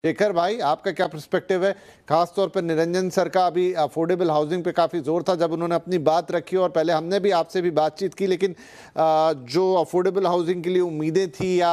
शेखर भाई, आपका क्या पर्सपेक्टिव है? खास तौर पर निरंजन सर का अभी अफोर्डेबल हाउसिंग पे काफ़ी जोर था जब उन्होंने अपनी बात रखी, और पहले हमने भी आपसे भी बातचीत की, लेकिन जो अफोर्डेबल हाउसिंग के लिए उम्मीदें थी या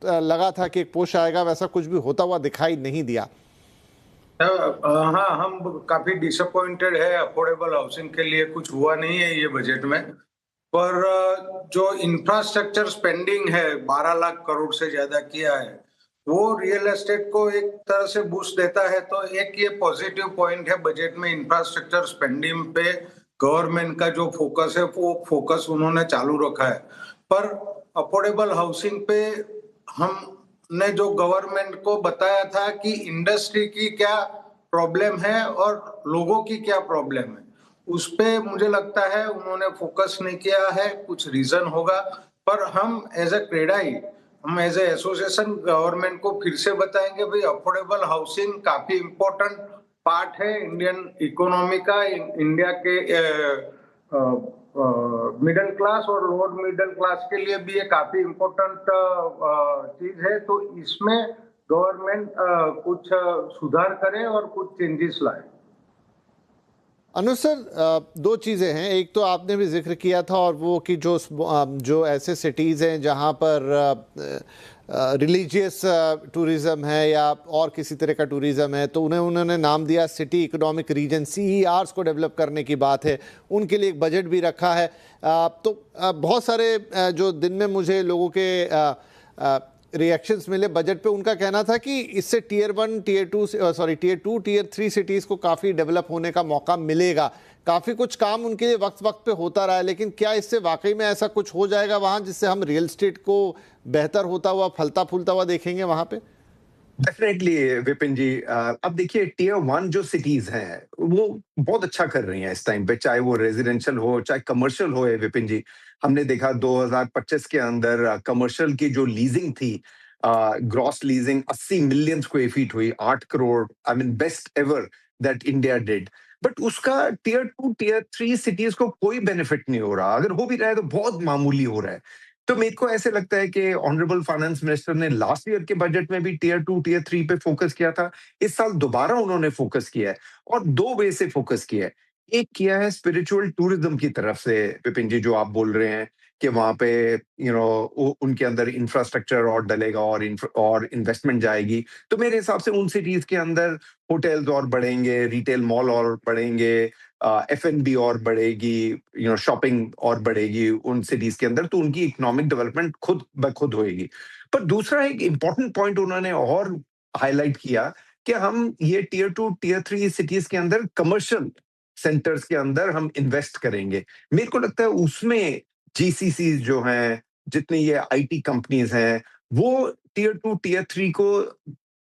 लगा था कि एक पुश आएगा, वैसा कुछ भी होता हुआ दिखाई नहीं दिया। हाँ, हम काफी डिसअपॉइंटेड है। अफोर्डेबल हाउसिंग के लिए कुछ हुआ नहीं है ये बजट में। पर जो इंफ्रास्ट्रक्चर स्पेंडिंग है 12 लाख करोड़ से ज्यादा किया है, वो रियल एस्टेट को एक तरह से बूस्ट देता है। तो एक ये पॉजिटिव पॉइंट है बजट में, इंफ्रास्ट्रक्चर स्पेंडिंग पे गवर्नमेंट का जो फोकस है वो फोकस उन्होंने चालू रखा है। पर अफोर्डेबल हाउसिंग पे हमने जो गवर्नमेंट को बताया था कि इंडस्ट्री की क्या प्रॉब्लम है और लोगों की क्या प्रॉब्लम है, उस पे मुझे लगता है उन्होंने फोकस नहीं किया है। कुछ रीजन होगा, पर हम एज ए क्रेडाई, हम एज ए एसोसिएशन गवर्नमेंट को फिर से बताएंगे भाई अफोर्डेबल हाउसिंग काफी इम्पोर्टेंट पार्ट है इंडियन इकोनॉमी का। इंडिया के मिडिल क्लास और लोअर मिडिल क्लास के लिए भी ये काफी इम्पोर्टेंट चीज है। तो इसमें गवर्नमेंट कुछ सुधार करे और कुछ चेंजेस लाए। अनुज सर, दो चीज़ें हैं। एक तो आपने भी जिक्र किया था, और वो कि जो ऐसे सिटीज़ हैं जहां पर रिलीजियस टूरिज़्म है या और किसी तरह का टूरिज़्म है, तो उन्होंने नाम दिया सिटी इकोनॉमिक रीजन, CERs को डेवलप करने की बात है। उनके लिए एक बजट भी रखा है। तो बहुत सारे जो दिन में मुझे लोगों के रिएक्शंस मिले बजट पे, उनका कहना था कि इससे टीयर 1, टीयर 2, टीयर 3 सिटीज़ को काफ़ी डेवलप होने का मौका मिलेगा। काफ़ी कुछ काम उनके लिए वक्त वक्त पे होता रहा है, लेकिन क्या इससे वाकई में ऐसा कुछ हो जाएगा वहाँ जिससे हम रियल एस्टेट को बेहतर होता हुआ, फलता फूलता हुआ देखेंगे वहाँ पे? डेफिनेटली विपिन जी, अब देखिए टीयर 1 जो सिटीज हैं वो बहुत अच्छा कर रही हैं इस टाइम पे, चाहे वो रेजिडेंशियल हो चाहे कमर्शियल हो। विपिन जी, हमने देखा 2025 के अंदर कमर्शियल की जो लीजिंग थी, gross leasing 80 million square feet हुई, 8 crore. I mean best ever that India did. But उसका टीयर 2 टीयर 3 सिटीज को कोई बेनिफिट नहीं हो रहा, अगर हो भी रहा है तो बहुत मामूली हो रहा है। तो मेरे को ऐसे लगता है कि ऑनरेबल फाइनेंस मिनिस्टर ने लास्ट ईयर के बजट में भी टीयर 2 टीयर 3 पे फोकस किया था। इस साल दोबारा उन्होंने फोकस किया है, और दो वे से फोकस किया है। एक किया है स्पिरिचुअल टूरिज्म की तरफ से, विपिन जी, जो आप बोल रहे हैं कि वहां पे उनके अंदर इंफ्रास्ट्रक्चर और डलेगा और इन्वेस्टमेंट जाएगी। तो मेरे हिसाब से उन सिटीज के अंदर होटल्स और बढ़ेंगे, रिटेल मॉल और बढ़ेंगे, F&B और बढ़ेगी, शॉपिंग और बढ़ेगी उन सिटीज के अंदर। तो उनकी इकोनॉमिक डेवलपमेंट खुद ब खुद होएगी। पर दूसरा एक इंपॉर्टेंट पॉइंट उन्होंने और हाईलाइट किया कि हम ये टीयर 2 टीयर 3 सिटीज के अंदर कमर्शियल सेंटर्स के अंदर हम इन्वेस्ट करेंगे। मेरे को लगता है उसमें GCCs जो हैं, जितनी ये IT कंपनीज हैं, वो टीयर 2 टीयर 3 को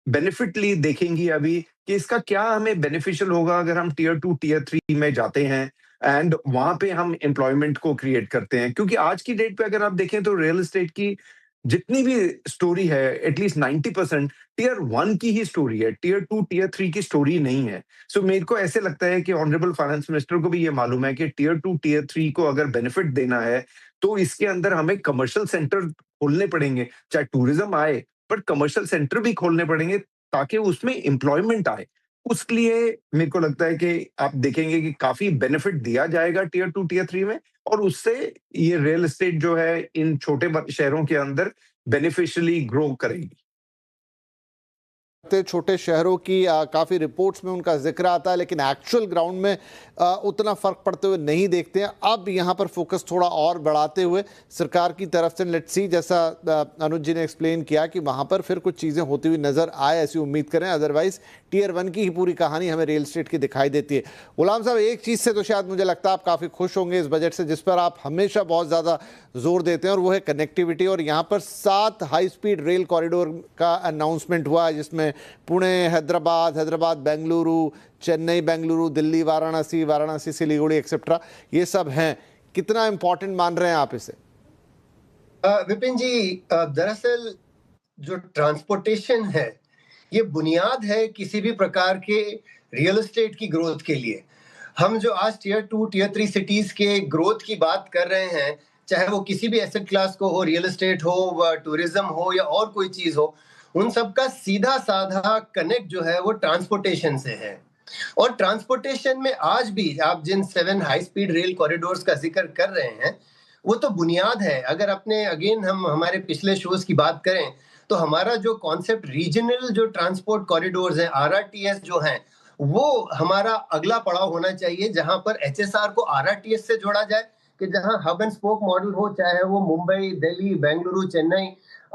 बेनिफिटली देखेंगी अभी कि इसका क्या हमें बेनिफिशियल होगा अगर हम टीयर 2 टीयर 3 में जाते हैं एंड वहां पे हम एम्प्लॉयमेंट को क्रिएट करते हैं। क्योंकि आज की डेट पे अगर आप देखें तो रियल एस्टेट की जितनी भी स्टोरी है, एटलीस्ट 90% टीयर 1 की ही स्टोरी है, टीयर 2 टीयर 3 की स्टोरी नहीं है। सो मेरे को ऐसे लगता है कि ऑनरेबल फाइनेंस मिनिस्टर को भी ये मालूम है कि टीयर 2 टीयर 3 को अगर बेनिफिट देना है तो इसके अंदर हमें कमर्शियल सेंटर खोलने पड़ेंगे, चाहे टूरिज्म आए, बट कमर्शियल सेंटर भी खोलने पड़ेंगे ताकि उसमें एम्प्लॉयमेंट आए। उसके लिए मेरे को लगता है कि आप देखेंगे कि काफी बेनिफिट दिया जाएगा टीयर 2 टीयर 3 में, और उससे ये रियल एस्टेट जो है इन छोटे शहरों के अंदर बेनिफिशियली ग्रो करेगी। छोटे शहरों की काफ़ी रिपोर्ट्स में उनका जिक्र आता है, लेकिन एक्चुअल ग्राउंड में उतना फ़र्क पड़ते हुए नहीं देखते हैं। अब यहाँ पर फोकस थोड़ा और बढ़ाते हुए सरकार की तरफ से लेट्स सी, जैसा अनुज जी ने एक्सप्लेन किया कि वहाँ पर फिर कुछ चीज़ें होती हुई नज़र आए, ऐसी उम्मीद करें। अदरवाइज़ टीयर 1 की ही पूरी कहानी हमें रियल एस्टेट की दिखाई देती है। गुलाम साहब, एक चीज़ से तो शायद मुझे लगता है आप काफ़ी खुश होंगे इस बजट से, जिस पर आप हमेशा बहुत ज़्यादा जोर देते हैं, और वो है कनेक्टिविटी। और यहाँ पर 7 हाई स्पीड रेल कॉरिडोर का अनाउंसमेंट हुआ है, जिसमें पुणे हैदराबाद बेंगलुरु, चेन्नई बेंगलुरु, दिल्ली वाराणसी, वाराणसी सिलीगुड़ी एक्सेट्रा, ये सब हैं। कितना इंपॉर्टेंट मान रहे हैं आप इसे? विपिन जी, दरअसल जो ट्रांसपोर्टेशन है ये बुनियाद है किसी भी प्रकार के रियल एस्टेट की ग्रोथ के लिए। हम जो आज टीयर 2 टीयर 3 सिटीज के ग्रोथ की बात कर रहे हैं, चाहे वो किसी भी एसेट क्लास को हो, रियल एस्टेट हो, टूरिज्म हो या और कोई चीज हो, उन सब का सीधा साधा कनेक्ट जो है वो ट्रांसपोर्टेशन से है। और ट्रांसपोर्टेशन में आज भी आप जिन 7 हाई स्पीड रेल कॉरिडोर्स का जिक्र कर रहे हैं, वो तो बुनियाद है। अगर अपने अगेन हम हमारे पिछले शोज की बात करें तो हमारा जो कॉन्सेप्ट रीजनल जो ट्रांसपोर्ट कॉरिडोर्स हैं, आरआरटीएस जो हैं, वो हमारा अगला पड़ाव होना चाहिए, जहां पर एचएसआर को आरआरटीएस से जोड़ा जाए, कि जहां हब एंड स्पोक मॉडल हो, चाहे वो मुंबई, दिल्ली, बेंगलुरु, चेन्नई,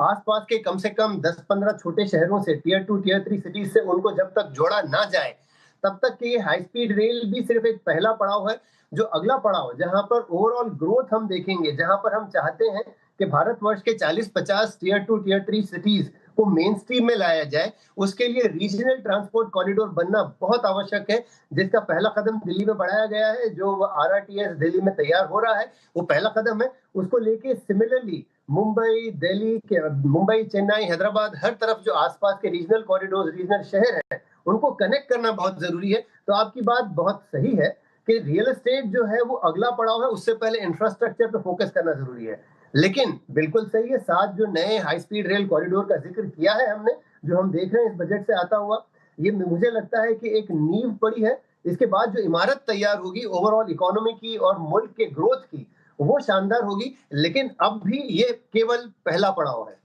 आसपास के कम से कम 10-15 छोटे शहरों से, टियर 2 टियर 3 सिटीज से उनको जब तक जोड़ा ना जाए, तब तक कि ये हाई स्पीड रेल भी सिर्फ एक पहला पड़ाव है। जो अगला पड़ाव जहां पर ओवरऑल ग्रोथ हम देखेंगे, जहां पर हम चाहते हैं कि भारतवर्ष के 40-50 टियर 2 टियर 3 सिटीज को मेन स्ट्रीम में लाया जाए, उसके लिए रीजनल ट्रांसपोर्ट कॉरिडोर बनना बहुत आवश्यक है, जिसका पहला कदम दिल्ली में बढ़ाया गया है। जो आरआरटीएस दिल्ली में तैयार हो रहा है, वो पहला कदम है। उसको लेके सिमिलरली मुंबई, दिल्ली, मुंबई, चेन्नई, हैदराबाद, हर तरफ जो आसपास के रीजनल कॉरिडोर, रीजनल शहर हैं, उनको कनेक्ट करना बहुत जरूरी है। तो आपकी बात बहुत सही है कि रियल एस्टेट जो है वो अगला पड़ाव है, उससे पहले इंफ्रास्ट्रक्चर पे फोकस करना जरूरी है। लेकिन बिल्कुल सही है, 7 जो नए हाई स्पीड रेल कॉरिडोर का जिक्र किया है हमने, जो हम देख रहे हैं इस बजट से आता हुआ, ये मुझे लगता है कि एक नींव पड़ी है। इसके बाद जो इमारत तैयार होगी ओवरऑल इकोनॉमी की और मुल्क के ग्रोथ की, वो शानदार होगी। लेकिन अब भी ये केवल पहला पड़ाव है।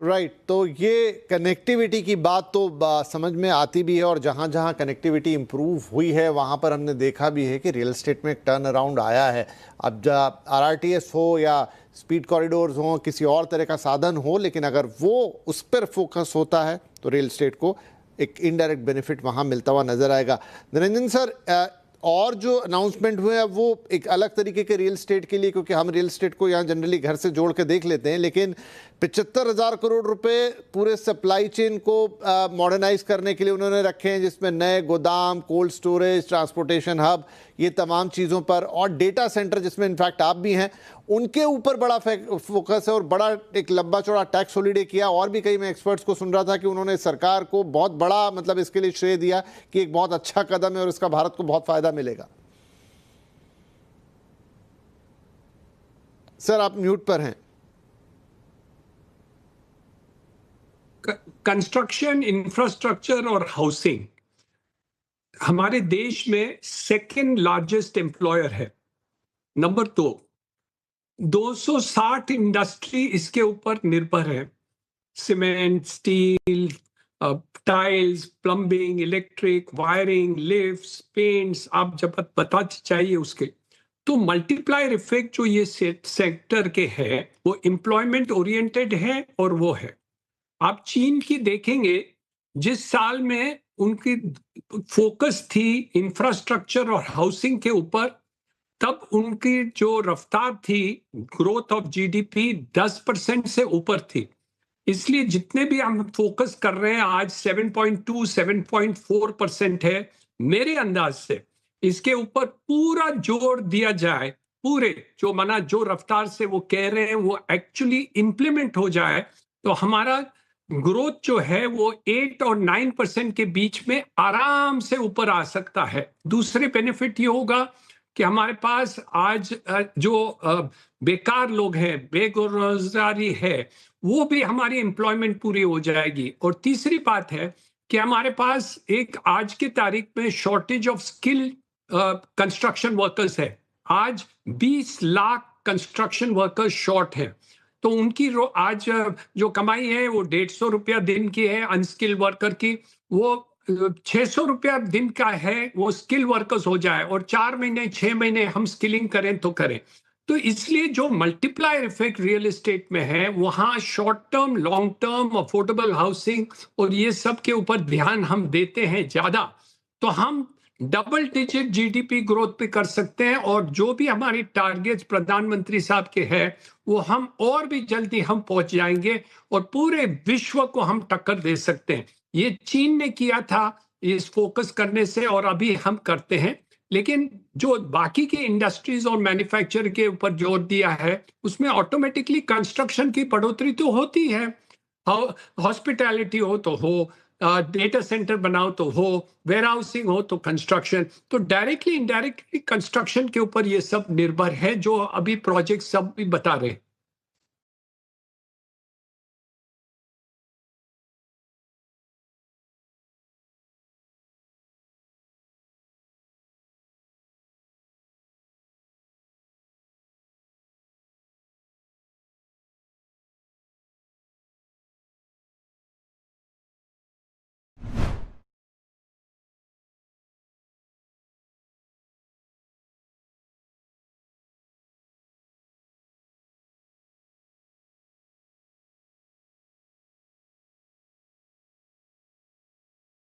राइट, तो ये कनेक्टिविटी की बात तो समझ में आती भी है, और जहाँ जहाँ कनेक्टिविटी इम्प्रूव हुई है वहाँ पर हमने देखा भी है कि रियल एस्टेट में एक टर्न अराउंड आया है। अब आरआरटीएस हो या स्पीड कॉरिडोर्स हो, किसी और तरह का साधन हो, लेकिन अगर वो उस पर फोकस होता है तो रियल एस्टेट को एक इनडायरेक्ट बेनिफिट वहाँ मिलता हुआ नजर आएगा। निरंजन सर, और जो अनाउंसमेंट हुए हैं वो एक अलग तरीके के रियल एस्टेट के लिए, क्योंकि हम रियल एस्टेट को यहाँ जनरली घर से जोड़ के देख लेते हैं, लेकिन 75,000 करोड़ रुपए पूरे सप्लाई चेन को मॉडर्नाइज करने के लिए उन्होंने रखे हैं, जिसमें नए गोदाम, कोल्ड स्टोरेज, ट्रांसपोर्टेशन हब, ये तमाम चीज़ों पर, और डेटा सेंटर जिसमें इनफैक्ट आप भी हैं, उनके ऊपर बड़ा फोकस है, और बड़ा एक लंबा चौड़ा टैक्स हॉलीडे किया। और भी कई मैं एक्सपर्ट्स को सुन रहा था कि उन्होंने सरकार को बहुत बड़ा मतलब इसके लिए श्रेय दिया कि एक बहुत अच्छा कदम है और इसका भारत को बहुत फायदा मिलेगा। सर आप म्यूट पर हैं। कंस्ट्रक्शन, इंफ्रास्ट्रक्चर और हाउसिंग हमारे देश में सेकेंड लार्जेस्ट एम्प्लॉयर है। नंबर 260 इंडस्ट्री इसके ऊपर निर्भर है। Cement, steel, tiles, plumbing, electric, wiring, lifts, paints, आप जब बता चाहिए उसके। तो मल्टीप्लायर इफेक्ट जो ये सेक्टर के है वो एम्प्लॉयमेंट ओरिएंटेड है, और वो है। आप चीन की देखेंगे, जिस साल में उनकी फोकस थी इंफ्रास्ट्रक्चर और हाउसिंग के ऊपर, तब उनकी जो रफ्तार थी ग्रोथ ऑफ जीडीपी 10% से ऊपर थी। इसलिए जितने भी हम फोकस कर रहे हैं आज 7.2 7.4% है। मेरे अंदाज से इसके ऊपर पूरा जोर दिया जाए, पूरे जो रफ्तार से वो कह रहे हैं वो एक्चुअली इंप्लीमेंट हो जाए, तो हमारा ग्रोथ जो है वो 8 और 9% के बीच में आराम से ऊपर आ सकता है। दूसरे बेनिफिट ये होगा कि हमारे पास आज जो बेकार लोग हैं, बेरोजगारी है, वो भी हमारी एम्प्लॉयमेंट पूरी हो जाएगी। और तीसरी बात है कि हमारे पास एक आज की तारीख में shortage of skill construction workers है। आज 20 लाख कंस्ट्रक्शन वर्कर्स शॉर्ट है। तो उनकी आज जो कमाई है वो 150 रुपया दिन की है अनस्किल्ड वर्कर की, वो 600 रुपया दिन का है वो स्किल वर्कर्स हो जाए, और 4 महीने 6 महीने हम स्किलिंग करें तो करें। तो इसलिए जो मल्टीप्लायर इफेक्ट रियल एस्टेट में है, वहां short term, long term, affordable housing और ये सब के ऊपर ध्यान हम देते हैं ज्यादा, तो हम डबल डिजिट जीडीपी ग्रोथ पे कर सकते हैं। और जो भी हमारी टारगेट्स प्रधानमंत्री साहब के हैं वो हम और भी जल्दी हम पहुंच जाएंगे और पूरे विश्व को हम टक्कर दे सकते हैं। ये चीन ने किया था इस फोकस करने से, और अभी हम करते हैं। लेकिन जो बाकी की इंडस्ट्रीज और मैन्युफैक्चर के ऊपर जोर दिया है, उसमें ऑटोमेटिकली कंस्ट्रक्शन की बढ़ोतरी तो होती है। हॉस्पिटैलिटी हो तो हो, डेटा सेंटर बनाओ तो हो, वेयर हाउसिंग हो तो कंस्ट्रक्शन, तो डायरेक्टली इनडायरेक्टली कंस्ट्रक्शन के ऊपर ये सब निर्भर है, जो अभी प्रोजेक्ट सब भी बता रहे हैं।